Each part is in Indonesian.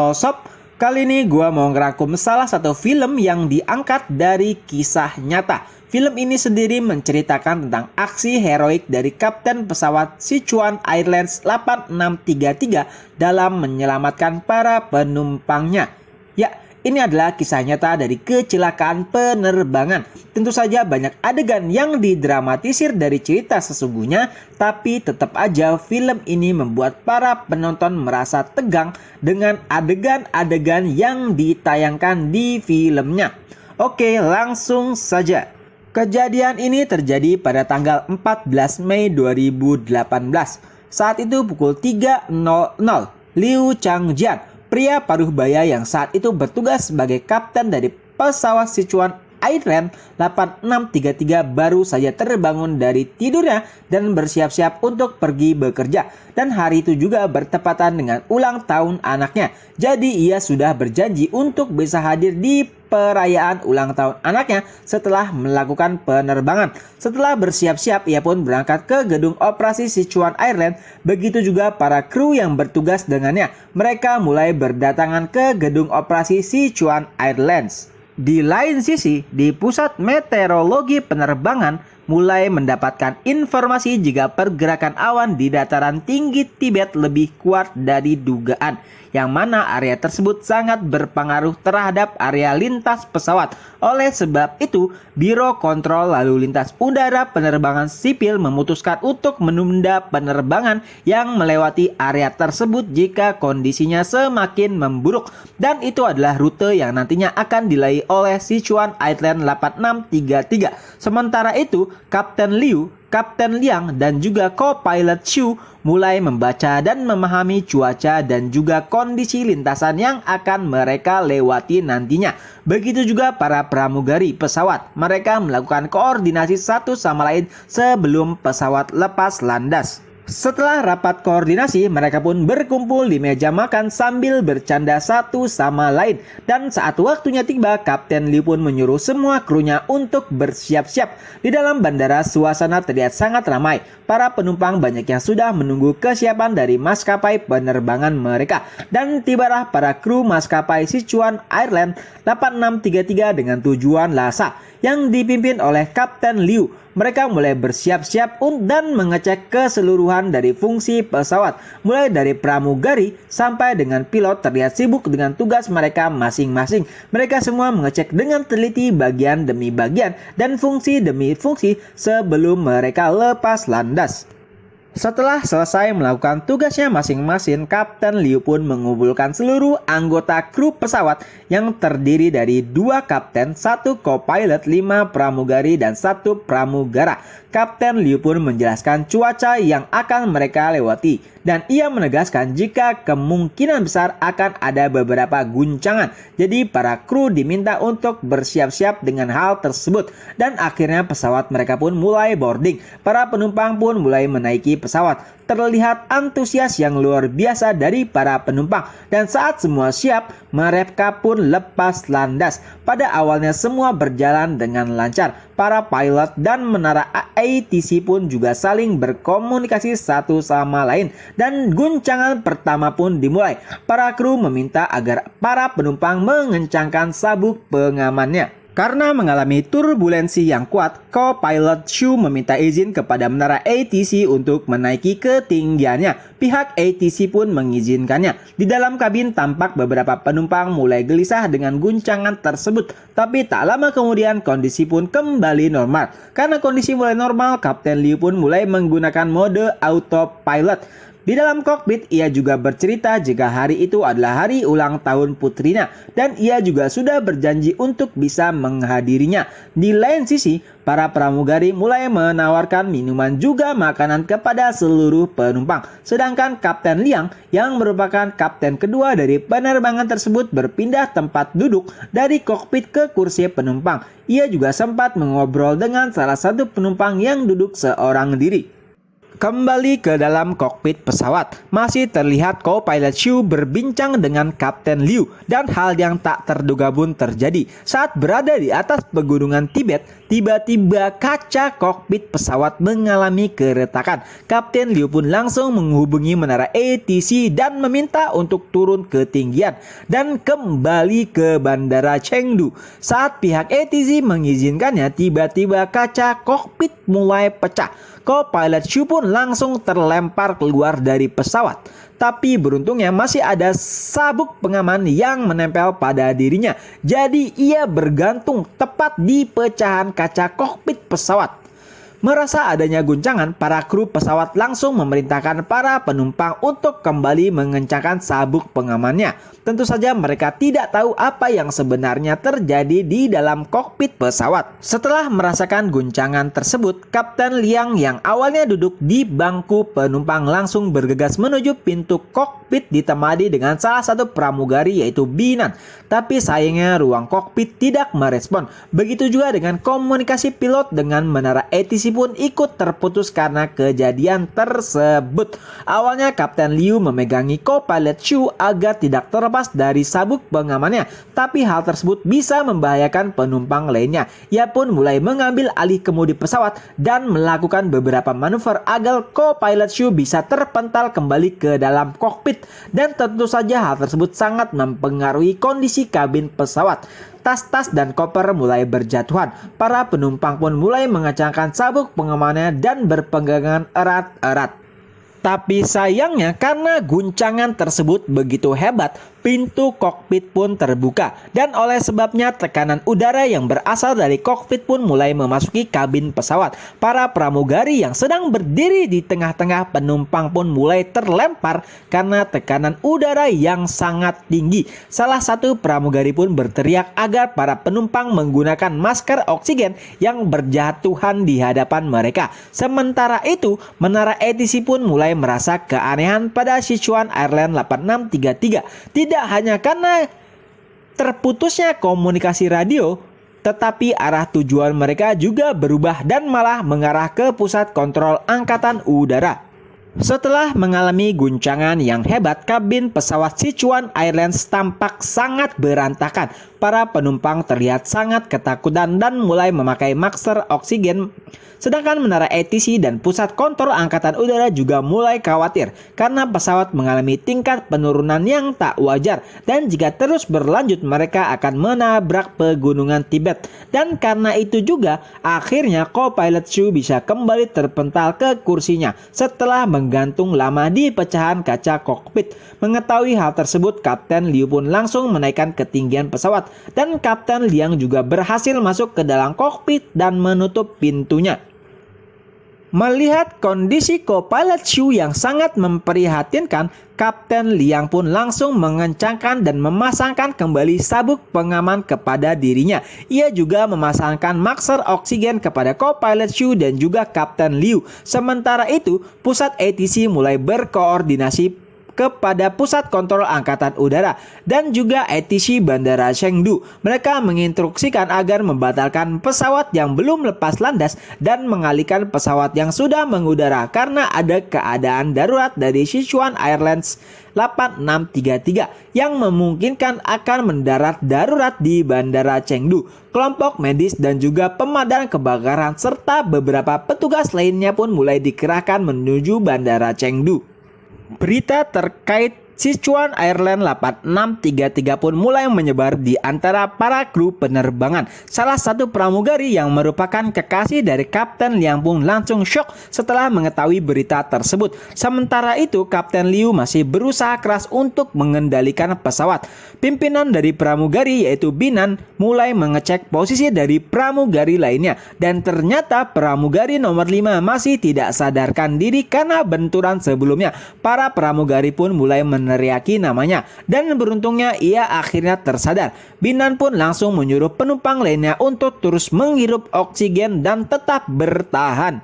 Halo sob, kali ini gua mau ngerangkum salah satu film yang diangkat dari kisah nyata. Film ini sendiri menceritakan tentang aksi heroik dari kapten pesawat Sichuan Airlines 8633 dalam menyelamatkan para penumpangnya. Ya, ini adalah kisah nyata dari kecelakaan penerbangan. Tentu saja banyak adegan yang didramatisir dari cerita sesungguhnya, tapi tetap aja film ini membuat para penonton merasa tegang dengan adegan-adegan yang ditayangkan di filmnya. Oke, langsung saja. Kejadian ini terjadi pada tanggal 14 Mei 2018. Saat itu pukul 3.00, Liu Changjian, pria paruh baya yang saat itu bertugas sebagai kapten dari pesawat Sichuan Airlines 8633 baru saja terbangun dari tidurnya dan bersiap-siap untuk pergi bekerja. Dan hari itu juga bertepatan dengan ulang tahun anaknya. Jadi ia sudah berjanji untuk bisa hadir di perayaan ulang tahun anaknya setelah melakukan penerbangan. Setelah bersiap-siap, ia pun berangkat ke gedung operasi Sichuan Airlines. Begitu juga para kru yang bertugas dengannya. Mereka mulai berdatangan ke gedung operasi Sichuan Airlines. Di lain sisi, di pusat meteorologi penerbangan mulai mendapatkan informasi jika pergerakan awan di dataran tinggi Tibet lebih kuat dari dugaan, yang mana area tersebut sangat berpengaruh terhadap area lintas pesawat. Oleh sebab itu, Biro Kontrol Lalu Lintas Udara Penerbangan Sipil memutuskan untuk menunda penerbangan yang melewati area tersebut jika kondisinya semakin memburuk. Dan itu adalah rute yang nantinya akan dilalui oleh Sichuan Airlines 8633. Sementara itu, Kapten Liu, Kapten Liang, dan juga co-pilot Xu mulai membaca dan memahami cuaca dan juga kondisi lintasan yang akan mereka lewati nantinya. Begitu juga para pramugari pesawat. Mereka melakukan koordinasi satu sama lain sebelum pesawat lepas landas. Setelah rapat koordinasi, mereka pun berkumpul di meja makan sambil bercanda satu sama lain. Dan saat waktunya tiba, Kapten Liu pun menyuruh semua krunya untuk bersiap-siap. Di dalam bandara, suasana terlihat sangat ramai. Para penumpang banyak yang sudah menunggu kesiapan dari maskapai penerbangan mereka. Dan tibalah para kru maskapai Sichuan Airlines 8633 dengan tujuan Lhasa yang dipimpin oleh Kapten Liu. Mereka mulai bersiap-siap dan mengecek keseluruhan dari fungsi pesawat. Mulai dari pramugari sampai dengan pilot terlihat sibuk dengan tugas mereka masing-masing. Mereka semua mengecek dengan teliti bagian demi bagian dan fungsi demi fungsi sebelum mereka lepas landas. Setelah selesai melakukan tugasnya masing-masing, Kapten Liu pun mengumpulkan seluruh anggota kru pesawat yang terdiri dari 2 kapten, 1 co-pilot, 5 pramugari, dan 1 pramugara. Kapten Liu pun menjelaskan cuaca yang akan mereka lewati, dan ia menegaskan jika kemungkinan besar akan ada beberapa guncangan. Jadi para kru diminta untuk bersiap-siap dengan hal tersebut, dan akhirnya pesawat mereka pun mulai boarding. Para penumpang pun mulai menaiki pesawat. Terlihat antusias yang luar biasa dari para penumpang, dan saat semua siap, mereka pun lepas landas. Pada awalnya semua berjalan dengan lancar. Para pilot dan menara ATC pun juga saling berkomunikasi satu sama lain, dan guncangan pertama pun dimulai. Para kru meminta agar para penumpang mengencangkan sabuk pengamannya. Karena mengalami turbulensi yang kuat, co-pilot Xu meminta izin kepada menara ATC untuk menaiki ketinggiannya. Pihak ATC pun mengizinkannya. Di dalam kabin tampak beberapa penumpang mulai gelisah dengan guncangan tersebut. Tapi tak lama kemudian kondisi pun kembali normal. Karena kondisi mulai normal, Kapten Liu pun mulai menggunakan mode autopilot. Di dalam kokpit, ia juga bercerita jika hari itu adalah hari ulang tahun putrinya dan ia juga sudah berjanji untuk bisa menghadirinya. Di lain sisi, para pramugari mulai menawarkan minuman juga makanan kepada seluruh penumpang. Sedangkan Kapten Liang yang merupakan kapten kedua dari penerbangan tersebut berpindah tempat duduk dari kokpit ke kursi penumpang. Ia juga sempat mengobrol dengan salah satu penumpang yang duduk seorang diri. Kembali ke dalam kokpit pesawat, masih terlihat co-pilot Shu berbincang dengan Kapten Liu dan hal yang tak terduga pun terjadi. Saat berada di atas pegunungan Tibet, tiba-tiba kaca kokpit pesawat mengalami keretakan. Kapten Liu pun langsung menghubungi menara ATC dan meminta untuk turun ke ketinggian dan kembali ke Bandara Chengdu. Saat pihak ATC mengizinkannya, tiba-tiba kaca kokpit mulai pecah. Co-pilot Shu pun langsung terlempar keluar dari pesawat. Tapi beruntungnya masih ada sabuk pengaman yang menempel pada dirinya. Jadi ia bergantung tepat di pecahan kaca kokpit pesawat. Merasa adanya guncangan, para kru pesawat langsung memerintahkan para penumpang untuk kembali mengencangkan sabuk pengamannya. Tentu saja mereka tidak tahu apa yang sebenarnya terjadi di dalam kokpit pesawat. Setelah merasakan guncangan tersebut, Kapten Liang yang awalnya duduk di bangku penumpang langsung bergegas menuju pintu kokpit ditemani dengan salah satu pramugari yaitu Binan. Tapi sayangnya ruang kokpit tidak merespon. Begitu juga dengan komunikasi pilot dengan menara ATC pun ikut terputus karena kejadian tersebut. Awalnya Kapten Liu memegangi co-pilot Shu agar tidak terlepas dari sabuk pengamannya, tapi hal tersebut bisa membahayakan penumpang lainnya. Ia pun mulai mengambil alih kemudi pesawat dan melakukan beberapa manuver agar co-pilot Shu bisa terpental kembali ke dalam kokpit, dan tentu saja hal tersebut sangat mempengaruhi kondisi kabin pesawat. Tas-tas dan koper mulai berjatuhan. Para penumpang pun mulai mengencangkan sabuk pengamannya dan berpegangan erat-erat. Tapi sayangnya karena guncangan tersebut begitu hebat, pintu kokpit pun terbuka. Dan oleh sebabnya tekanan udara yang berasal dari kokpit pun mulai memasuki kabin pesawat. Para pramugari yang sedang berdiri di tengah-tengah penumpang pun mulai terlempar karena tekanan udara yang sangat tinggi. Salah satu pramugari pun berteriak agar para penumpang menggunakan masker oksigen yang berjatuhan di hadapan mereka. Sementara itu, menara ATC pun mulai merasa keanehan pada Sichuan Airlines 8633. Tidak hanya karena terputusnya komunikasi radio, tetapi arah tujuan mereka juga berubah dan malah mengarah ke pusat kontrol angkatan udara. Setelah mengalami guncangan yang hebat, kabin pesawat Sichuan Airlines tampak sangat berantakan. Para penumpang terlihat sangat ketakutan dan mulai memakai masker oksigen. Sedangkan menara ATC dan pusat kontrol angkatan udara juga mulai khawatir karena pesawat mengalami tingkat penurunan yang tak wajar, dan jika terus berlanjut mereka akan menabrak pegunungan Tibet. Dan karena itu juga akhirnya co-pilot Shu bisa kembali terpental ke kursinya setelah menggantung lama di pecahan kaca kokpit. Mengetahui hal tersebut, Kapten Liu pun langsung menaikkan ketinggian pesawat, dan Kapten Liang juga berhasil masuk ke dalam kokpit dan menutup pintunya. Melihat kondisi co-pilot Shu yang sangat memprihatinkan, Kapten Liang pun langsung mengencangkan dan memasangkan kembali sabuk pengaman kepada dirinya. Ia juga memasangkan masker oksigen kepada co-pilot Shu dan juga Kapten Liu. Sementara itu, pusat ATC mulai berkoordinasi kepada pusat kontrol angkatan udara dan juga ATC Bandara Chengdu. Mereka menginstruksikan agar membatalkan pesawat yang belum lepas landas dan mengalihkan pesawat yang sudah mengudara karena ada keadaan darurat dari Sichuan Airlines 8633 yang memungkinkan akan mendarat darurat di Bandara Chengdu. Kelompok medis dan juga pemadam kebakaran serta beberapa petugas lainnya pun mulai dikerahkan menuju Bandara Chengdu. Berita terkait Sichuan Airlines 8633 pun mulai menyebar di antara para kru penerbangan. Salah satu pramugari yang merupakan kekasih dari Kapten Liang pun langsung syok setelah mengetahui berita tersebut. Sementara itu, Kapten Liu masih berusaha keras untuk mengendalikan pesawat. Pimpinan dari pramugari yaitu Binan mulai mengecek posisi dari pramugari lainnya, dan ternyata pramugari nomor 5 masih tidak sadarkan diri karena benturan sebelumnya. Para pramugari pun mulai meneriaki namanya, dan beruntungnya ia akhirnya tersadar. Binan pun langsung menyuruh penumpang lainnya untuk terus menghirup oksigen dan tetap bertahan.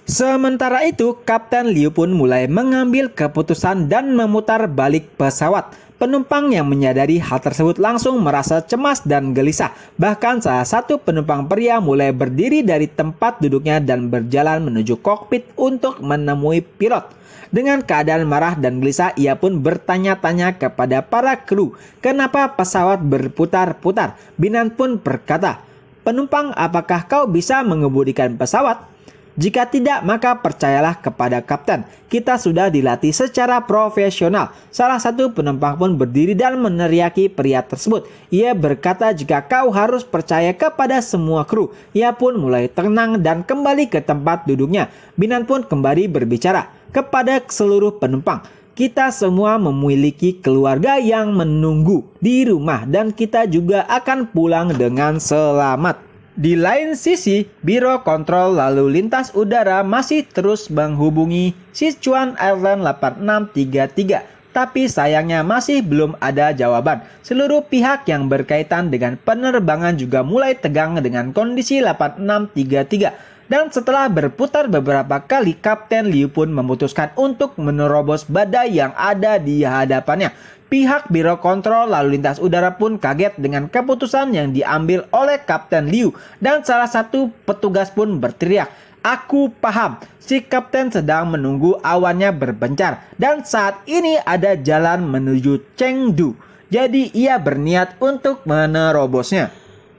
Sementara itu, Kapten Liu pun mulai mengambil keputusan dan memutar balik pesawat. Penumpang yang menyadari hal tersebut langsung merasa cemas dan gelisah. Bahkan salah satu penumpang pria mulai berdiri dari tempat duduknya dan berjalan menuju kokpit untuk menemui pilot. Dengan keadaan marah dan gelisah, ia pun bertanya-tanya kepada para kru, kenapa pesawat berputar-putar. Binan pun berkata, "Penumpang, apakah kau bisa mengemudikan pesawat? Jika tidak, maka percayalah kepada kapten. Kita sudah dilatih secara profesional." Salah satu penumpang pun berdiri dan meneriaki pria tersebut. Ia berkata jika kau harus percaya kepada semua kru. Ia pun mulai tenang dan kembali ke tempat duduknya. Binan pun kembali berbicara kepada seluruh penumpang. Kita semua memiliki keluarga yang menunggu di rumah dan kita juga akan pulang dengan selamat. Di lain sisi, Biro Kontrol Lalu Lintas Udara masih terus menghubungi Sichuan Airlines 8633. Tapi sayangnya masih belum ada jawaban. Seluruh pihak yang berkaitan dengan penerbangan juga mulai tegang dengan kondisi 8633. Dan setelah berputar beberapa kali, Kapten Liu pun memutuskan untuk menerobos badai yang ada di hadapannya. Pihak Biro Kontrol Lalu Lintas Udara pun kaget dengan keputusan yang diambil oleh Kapten Liu. Dan salah satu petugas pun berteriak, "Aku paham, si kapten sedang menunggu awannya berbencar. Dan saat ini ada jalan menuju Chengdu. Jadi ia berniat untuk menerobosnya."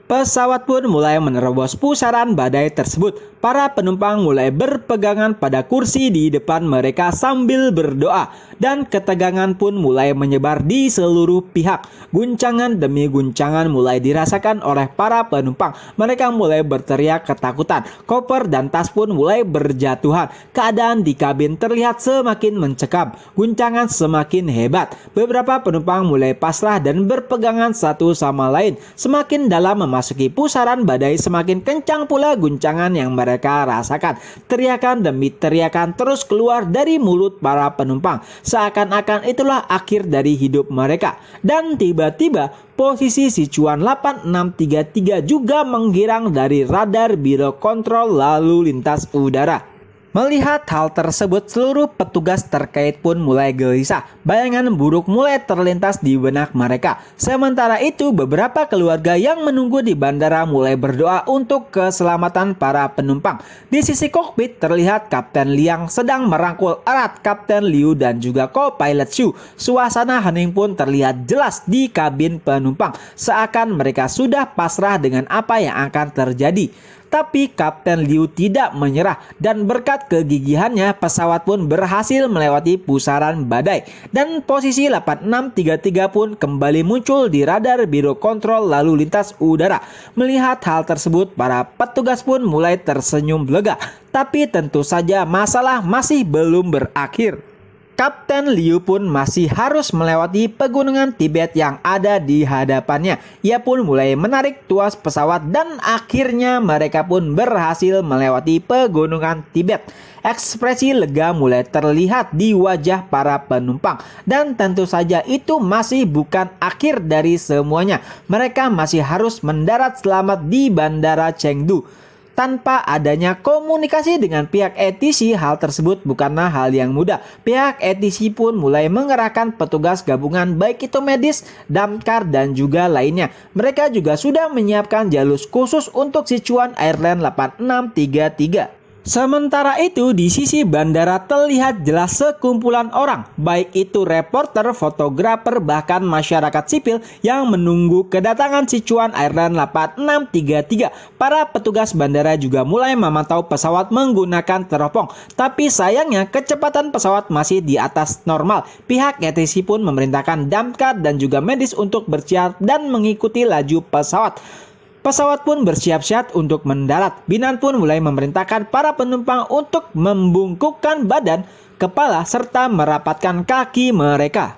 Pesawat pun mulai menerobos pusaran badai tersebut. Para penumpang mulai berpegangan pada kursi di depan mereka sambil berdoa. Dan ketegangan pun mulai menyebar di seluruh pihak. Guncangan demi guncangan mulai dirasakan oleh para penumpang. Mereka mulai berteriak ketakutan. Koper dan tas pun mulai berjatuhan. Keadaan di kabin terlihat semakin mencekam. Guncangan semakin hebat. Beberapa penumpang mulai pasrah dan berpegangan satu sama lain. Semakin dalam memasuki pusaran badai, semakin kencang pula guncangan yang mereka rasakan. Teriakan demi teriakan terus keluar dari mulut para penumpang. Seakan-akan itulah akhir dari hidup mereka. Dan tiba-tiba posisi Sichuan 8633 juga menghilang dari radar Biro Kontrol Lalu Lintas Udara. Melihat hal tersebut, seluruh petugas terkait pun mulai gelisah. Bayangan buruk mulai terlintas di benak mereka. Sementara itu, beberapa keluarga yang menunggu di bandara mulai berdoa untuk keselamatan para penumpang. Di sisi kokpit terlihat Kapten Liang sedang merangkul erat Kapten Liu dan juga co-pilot Xu. Suasana hening pun terlihat jelas di kabin penumpang. Seakan mereka sudah pasrah dengan apa yang akan terjadi. Tapi Kapten Liu tidak menyerah dan berkat kegigihannya pesawat pun berhasil melewati pusaran badai. Dan posisi 8633 pun kembali muncul di radar Biro Kontrol Lalu Lintas Udara. Melihat hal tersebut, para petugas pun mulai tersenyum lega. Tapi tentu saja masalah masih belum berakhir. Kapten Liu pun masih harus melewati pegunungan Tibet yang ada di hadapannya. Ia pun mulai menarik tuas pesawat dan akhirnya mereka pun berhasil melewati pegunungan Tibet. Ekspresi lega mulai terlihat di wajah para penumpang. Dan tentu saja itu masih bukan akhir dari semuanya. Mereka masih harus mendarat selamat di Bandara Chengdu. Tanpa adanya komunikasi dengan pihak ATC, hal tersebut bukanlah hal yang mudah. Pihak ATC pun mulai mengerahkan petugas gabungan baik itu medis, damkar, dan juga lainnya. Mereka juga sudah menyiapkan jalur khusus untuk Sichuan Airlines 8633. Sementara itu, di sisi bandara terlihat jelas sekumpulan orang, baik itu reporter, fotografer, bahkan masyarakat sipil yang menunggu kedatangan Sichuan Airlines 8633. Para petugas bandara juga mulai memantau pesawat menggunakan teropong. Tapi sayangnya kecepatan pesawat masih di atas normal. Pihak ATC pun memerintahkan damkar dan juga medis untuk bersiap dan mengikuti laju pesawat. Pesawat pun bersiap-siap untuk mendarat. Binan pun mulai memerintahkan para penumpang untuk membungkukkan badan, kepala, serta merapatkan kaki mereka.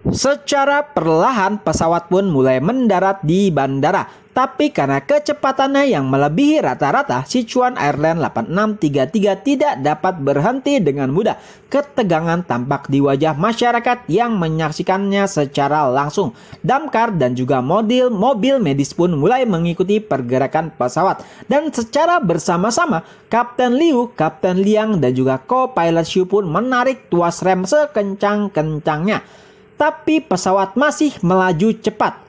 Secara perlahan pesawat pun mulai mendarat di bandara. Tapi karena kecepatannya yang melebihi rata-rata, Sichuan Airlines 8633 tidak dapat berhenti dengan mudah. Ketegangan tampak di wajah masyarakat yang menyaksikannya secara langsung. Damkar dan juga mobil medis pun mulai mengikuti pergerakan pesawat. Dan secara bersama-sama, Kapten Liu, Kapten Liang, dan juga co-pilot Xu pun menarik tuas rem sekencang-kencangnya. tapi pesawat masih melaju cepat.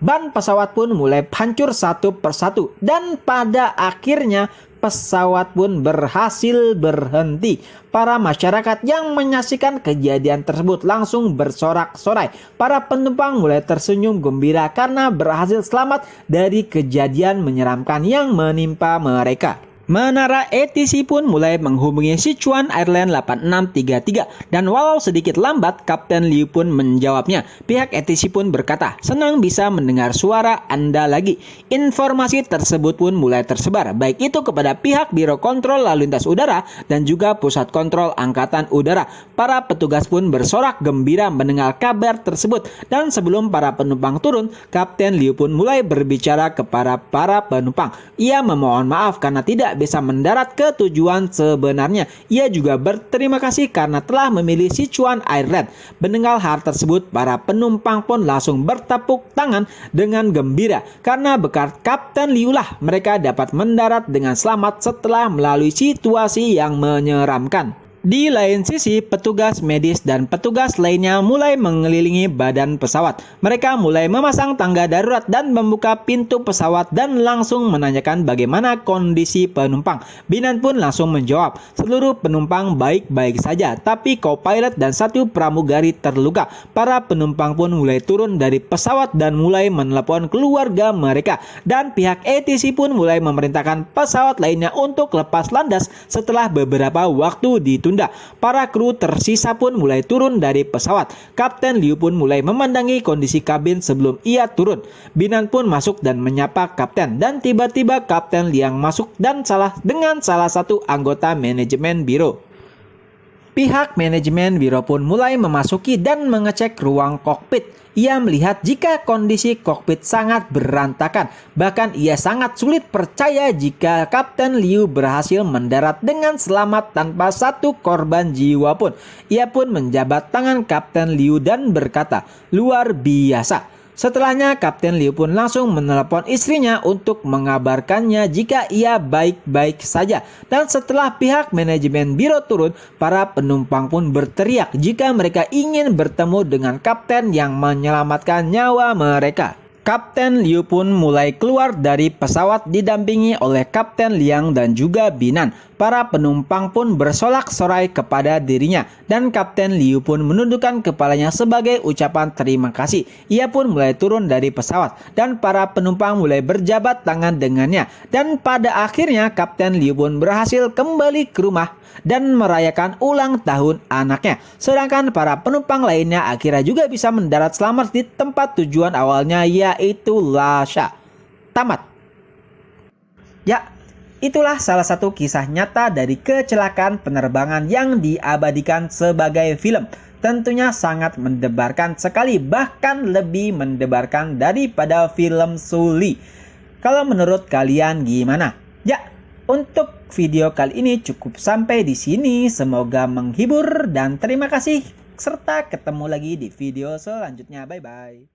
Ban pesawat pun mulai hancur satu persatu dan pada akhirnya pesawat pun berhasil berhenti. Para masyarakat yang menyaksikan kejadian tersebut langsung bersorak-sorai. Para penumpang mulai tersenyum gembira karena berhasil selamat dari kejadian menyeramkan yang menimpa mereka. Menara ATC pun mulai menghubungi Sichuan Airlines 8633 dan walau sedikit lambat, Kapten Liu pun menjawabnya. Pihak ATC pun berkata, senang bisa mendengar suara Anda lagi. Informasi tersebut pun mulai tersebar, baik itu kepada pihak Biro Kontrol Lalu Lintas Udara dan juga Pusat Kontrol Angkatan Udara. Para petugas pun bersorak gembira mendengar kabar tersebut dan sebelum para penumpang turun, Kapten Liu pun mulai berbicara kepada para penumpang. Ia memohon maaf karena tidak bisa mendarat ke tujuan sebenarnya. Ia juga berterima kasih karena telah memilih Sichuan Airlines. Mendengar hal tersebut, para penumpang pun langsung bertepuk tangan dengan gembira karena berkat Kapten Liu lah mereka dapat mendarat dengan selamat setelah melalui situasi yang menyeramkan. Di lain sisi, petugas medis dan petugas lainnya mulai mengelilingi badan pesawat. Mereka mulai memasang tangga darurat dan membuka pintu pesawat dan langsung menanyakan bagaimana kondisi penumpang. Binan pun langsung menjawab, seluruh penumpang baik-baik saja, tapi co-pilot dan satu pramugari terluka. Para penumpang pun mulai turun dari pesawat dan mulai menelepon keluarga mereka. Dan pihak ATC pun mulai memerintahkan pesawat lainnya untuk lepas landas setelah beberapa waktu ditunda. Para kru tersisa pun mulai turun dari pesawat. Kapten Liu pun mulai memandangi kondisi kabin sebelum ia turun. Binan pun masuk dan menyapa kapten dan tiba-tiba Kapten Liang masuk dan dengan salah satu anggota manajemen biro. Pihak manajemen biro pun mulai memasuki dan mengecek ruang kokpit. Ia melihat jika kondisi kokpit sangat berantakan. Bahkan ia sangat sulit percaya jika Kapten Liu berhasil mendarat dengan selamat tanpa satu korban jiwa pun. Ia pun menjabat tangan Kapten Liu dan berkata, luar biasa. Setelahnya Kapten Liu pun langsung menelepon istrinya untuk mengabarkannya jika ia baik-baik saja. Dan setelah pihak manajemen biro turun, para penumpang pun berteriak jika mereka ingin bertemu dengan kapten yang menyelamatkan nyawa mereka. Kapten Liu pun mulai keluar dari pesawat didampingi oleh Kapten Liang dan juga Binan. Para penumpang pun bersorak-sorai kepada dirinya dan Kapten Liu pun menundukkan kepalanya sebagai ucapan terima kasih. Ia pun mulai turun dari pesawat dan para penumpang mulai berjabat tangan dengannya. Dan pada akhirnya Kapten Liu pun berhasil kembali ke rumah dan merayakan ulang tahun anaknya. Sedangkan para penumpang lainnya akhirnya juga bisa mendarat selamat di tempat tujuan awalnya, yaitu Lhasa. Tamat. Ya, itulah salah satu kisah nyata dari kecelakaan penerbangan yang diabadikan sebagai film. Tentunya sangat mendebarkan sekali, bahkan lebih mendebarkan daripada film Sully. Kalau menurut kalian gimana? Ya, untuk video kali ini cukup sampai di sini. Semoga menghibur dan terima kasih serta ketemu lagi di video selanjutnya. Bye bye.